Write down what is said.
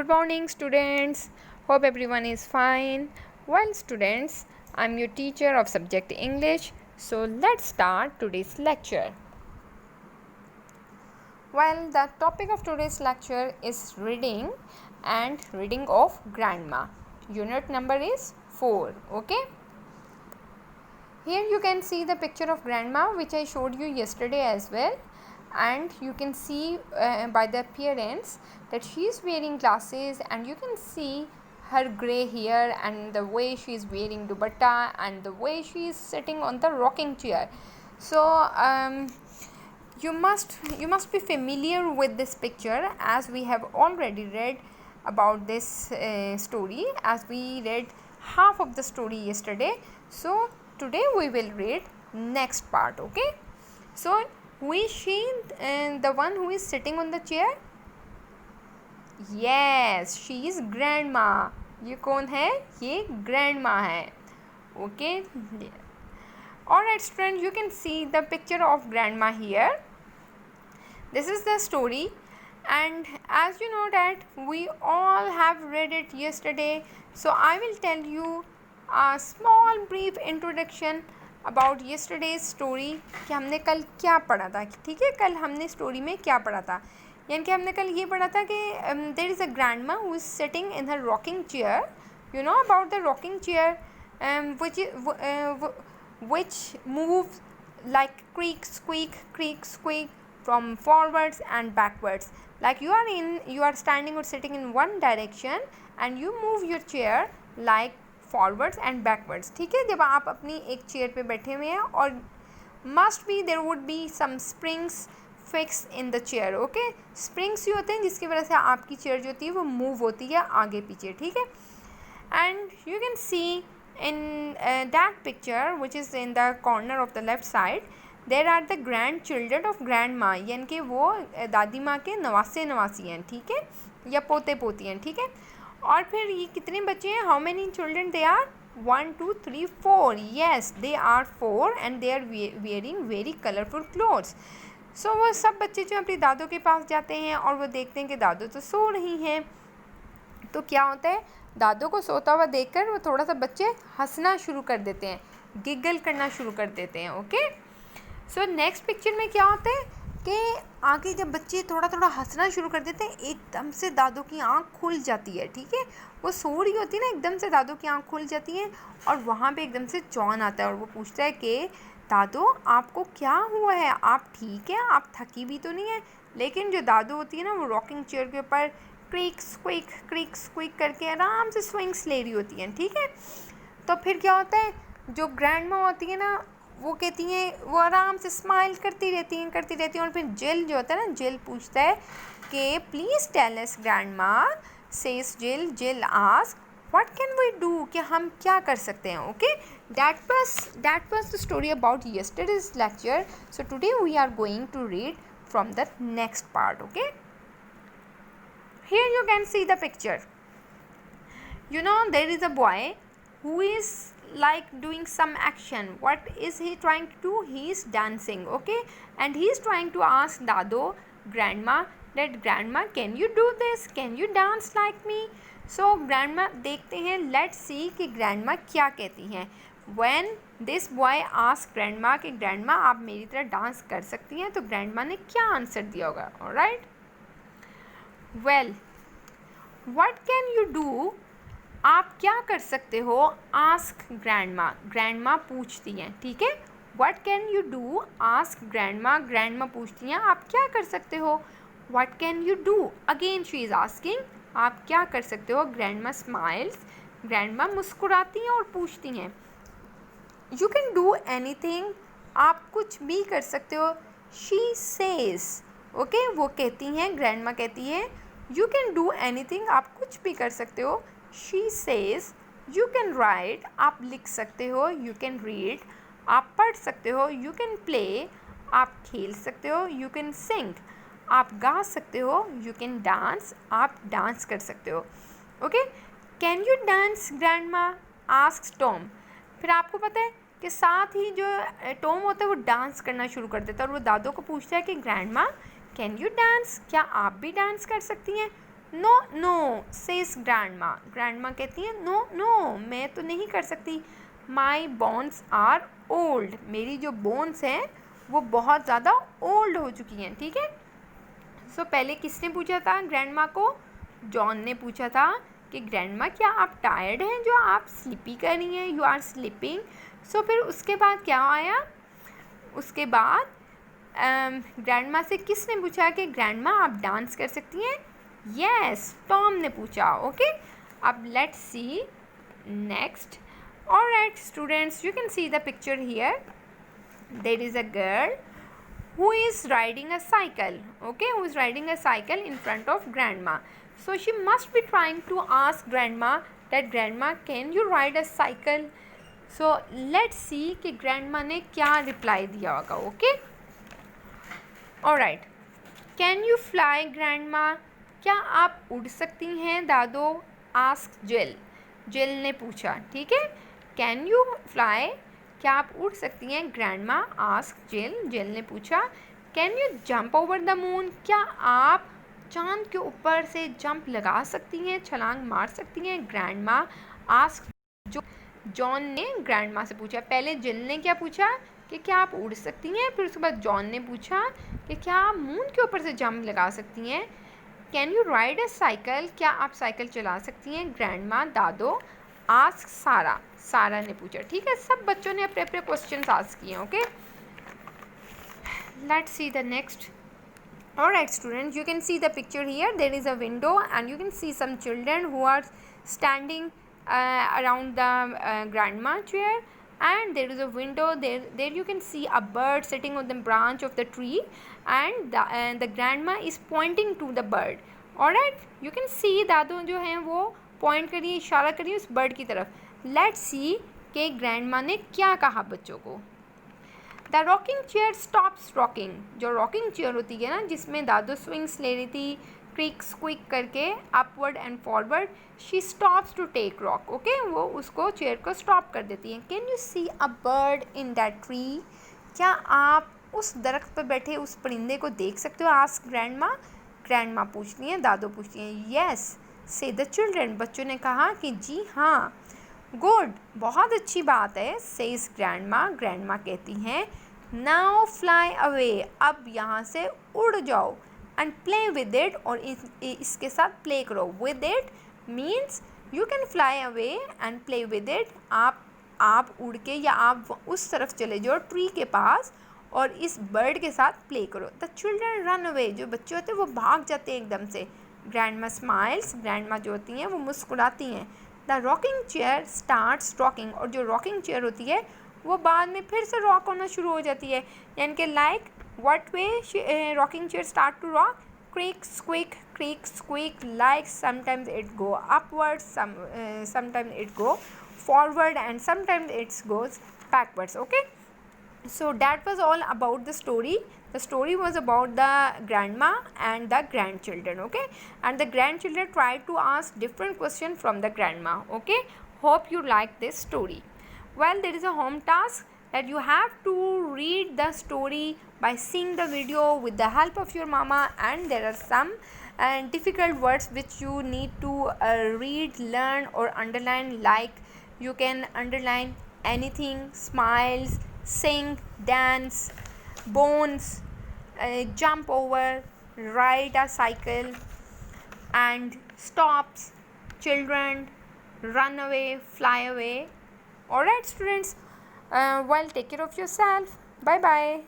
Good morning, students. Hope everyone is fine. Well, students, I'm your teacher of subject English. So, let's start today's lecture. Well, the topic of today's lecture is reading and reading of grandma. Unit number is 4. Okay. Here you can see the picture of grandma which I showed you yesterday as well, and you can see by the appearance that she is wearing glasses, and you can see her grey hair and the way she is wearing dupatta and the way she is sitting on the rocking chair. So you must be familiar with this picture, as we have already read about this story, as we read half of the story yesterday. So today we will read next part. Okay, so who is she, the one who is sitting on the chair? Yes, she is grandma. ये कौन है? ये grandma है. Okay. Alright, student, you can see the picture of grandma here. This is the story, and as you know that we all have read it yesterday, so I will tell you a small brief introduction about yesterday's story कि हमने कल क्या पढ़ा था. ठीक है, कल हमने स्टोरी में क्या पढ़ा था, यानी कि हमने कल ये पढ़ा था कि there is a grandma who is sitting in her rocking chair. You know about the rocking chair which moves like creak squeak from forwards and backwards. Like you are standing or sitting in one direction and you move your chair like forwards and backwards. ठीक है, जब आप अपनी एक chair पे बैठे हुए हैं और must be there would be some springs fixed in the chair. okay, springs ही होते हैं जिसकी वजह से आपकी चेयर जो होती है वो मूव होती है आगे पीछे. ठीक है, and you can see in that picture which is in the corner of the left side there are the grandchildren of grandma, यानी कि वो दादी माँ के नवासे नवासी हैं. ठीक है, या पोते पोती हैं. ठीक है, और फिर ये कितने बच्चे हैं? How many children they are? 1 2 3 4. Yes, they are 4 and they are wearing very colourful clothes. So वो सब बच्चे जो अपनी दादों के पास जाते हैं और वो देखते हैं कि दादो तो सो रही हैं, तो क्या होता है, दादों को सोता हुआ देखकर वो थोड़ा सा बच्चे हंसना शुरू कर देते हैं, गिगल करना शुरू कर देते हैं. ओके, सो नेक्स्ट पिक्चर में क्या होता है कि आगे जब बच्चे थोड़ा थोड़ा हंसना शुरू कर देते हैं, एकदम से दादों की आँख खुल जाती है. ठीक है, वो सो रही होती है ना, एकदम से दादों की आँख खुल जाती है और वहाँ पे एकदम से जॉन आता है और वो पूछता है कि दादो आपको क्या हुआ है, आप ठीक है, आप थकी भी तो नहीं है? लेकिन जो दादो होती है ना, वो रॉकिंग चेयर के ऊपर क्रीक स्क्वीक करके आराम से स्विंग्स ले रही होती हैं. ठीक है, तो फिर क्या होता है, जो ग्रैंडमा होती है ना, वो कहती हैं, वो आराम से स्माइल करती रहती हैं और फिर जिल जो होता है ना, जिल पूछता है कि please tell us grandma. Says Jill ask what can we do, कि हम क्या कर सकते हैं. Okay, that was the story about yesterday's lecture. So today we are going to read from the next part. Okay, here you can see the picture. You know there is a boy who is like doing some action. What is he trying to do? He is dancing. Okay, and he is trying to ask dado, grandma, that grandma, can you do this, can you dance like me? So grandma, देखते हैं, let's see कि grandma क्या कहती हैं. When this boy asked grandma कि grandma आप मेरी तरह डांस कर सकती हैं, तो grandma ने क्या आंसर दिया होगा. alright, well, what can you do, आप क्या कर सकते हो? आस्क ग्रैंडमा, ग्रैंडमा पूछती हैं. ठीक है, what can you do, ask grandma, grandma पूछती हैं आप क्या कर सकते हो. What can you do, again she is asking, आप क्या कर सकते हो. ग्रैंडमा स्माइल्स, ग्रैंडमा मुस्कुराती हैं और पूछती हैं यू कैन डू एनीथिंग, आप कुछ भी कर सकते हो. शी सेज, ओके, वो कहती हैं, ग्रैंडमा कहती है यू कैन डू एनीथिंग, आप कुछ भी कर सकते हो. She says you can write, आप लिख सकते हो. यू कैन रीड, आप पढ़ सकते हो. यू कैन प्ले, आप खेल सकते हो. यू कैन सिंग, आप गा सकते हो. यू कैन डांस, आप डांस कर सकते हो. Okay, can you dance grandma, asks Tom. फिर आपको पता है कि साथ ही जो टॉम होता है वो डांस करना शुरू कर देता है और वो दादों को पूछता है कि ग्रैंडमा कैन यू डांस, क्या आप भी डांस कर सकती हैं. No no says grandma, grandma कहती है नो नो मैं तो नहीं कर सकती। माई बोन्स आर ओल्ड, मेरी जो बोन्स हैं वो बहुत ज़्यादा ओल्ड हो चुकी हैं, ठीक है। सो पहले किसने पूछा था ग्रैंडमा को? जॉन ने पूछा था कि ग्रैंडमा क्या आप टायर्ड हैं, जो आप स्लीपी कर रही हैं, यू आर स्लीपिंग। सो फिर उसके बाद क्या आया? उसके बाद ग्रैंडमा से किसने पूछा कि ग्रैंडमा आप डांस कर सकती हैं? यस, टॉम ने पूछा। ओके, अब let's see next. Alright students, you can see the picture here. There is a girl who is riding a cycle, okay, who is riding a cycle in front of grandma. So she must be trying to ask grandma that grandma can you ride a cycle. So let's see कि grandma ने क्या reply दिया होगा. okay, alright, can you fly grandma, क्या आप उड़ सकती हैं दादो? ask Jill, Jill ने पूछा, ठीक है, can you fly, क्या आप उड़ सकती हैं? ग्रैंडमा आस्क जिल, जिल ने पूछा can you jump over the moon, क्या आप चांद के ऊपर से जंप लगा सकती हैं, छलांग मार सकती हैं? ग्रैंडमा आस्क जॉन ने ग्रैंडमा से पूछा। पहले जिल ने क्या पूछा कि क्या आप उड़ सकती हैं, फिर उसके बाद जॉन ने पूछा कि क्या आप मून के ऊपर से जंप लगा सकती हैं? Can you ride a cycle, क्या आप साइकिल चला सकती हैं? ग्रैंडमा दादो आस्क सारा, सारा ने पूछा, ठीक है। सब बच्चों ने अपने अपने क्वेश्चन आस्क किए. Okay, let's see the next. Alright students, you can see the picture here. There is a window and you can see some children who are standing around the grandma chair, and there is a window. There you can see a bird sitting on the branch of the tree, and the grandma is pointing to the bird. Alright, you can see दादू जो हैं वो point करिए, इशारा करिए उस bird की तरफ. Let's see कि ग्रैंडमा ने क्या कहा बच्चों को. The rocking chair stops rocking, जो रॉकिंग चेयर होती है ना जिसमें दादू स्विंग्स ले रही थी क्रिक स्क्विक करके upward and forward, she stops to take rock. Okay, वो उसको चेयर को स्टॉप कर देती हैं. Can you see a bird in that tree, क्या आप उस दरख्त पर बैठे उस परिंदे को देख सकते हो? आस्क ग्रैंडमा, ग्रैंडमा पूछती हैं, दादू पूछती हैं. येस से द चिल्ड्रन, बच्चों ने कहा कि जी हाँ. गुड, बहुत अच्छी बात है. सेज ग्रैंडमा, ग्रैंडमा कहती हैं नाउ फ्लाई अवे, अब यहाँ से उड़ जाओ. एंड प्ले विद इट, और इसके साथ प्ले करो. With it means you can fly away and play with it. आप उड़ के या आप उस तरफ चले जाओ ट्री के पास और इस बर्ड के साथ प्ले करो. द चिल्ड्रन रन अवे, जो बच्चे होते हैं वो भाग जाते हैं एकदम से. ग्रैंडमा स्माइल्स, ग्रैंडमा जो होती हैं वो मुस्कुराती हैं. The rocking chair starts rocking, और जो रॉकिंग चेयर होती है वो बाद में फिर से रॉक होना शुरू हो जाती है. यानी कि like what way rocking chair start to rock, creak squeak, like sometimes it go upward, sometimes it go forward, and sometimes it goes backwards. Okay, so that was all about the story. The story was about the grandma and the grandchildren. Okay, and the grandchildren tried to ask different questions from the grandma. Okay, hope you like this story. Well, there is a home task that you have to read the story by seeing the video with the help of your mama, and there are some difficult words which you need to read, learn or underline. Like you can underline anything: smiles, sing, dance, bones, jump over, ride a cycle, and stops, children, run away, fly away. Alright students, well, take care of yourself. Bye bye.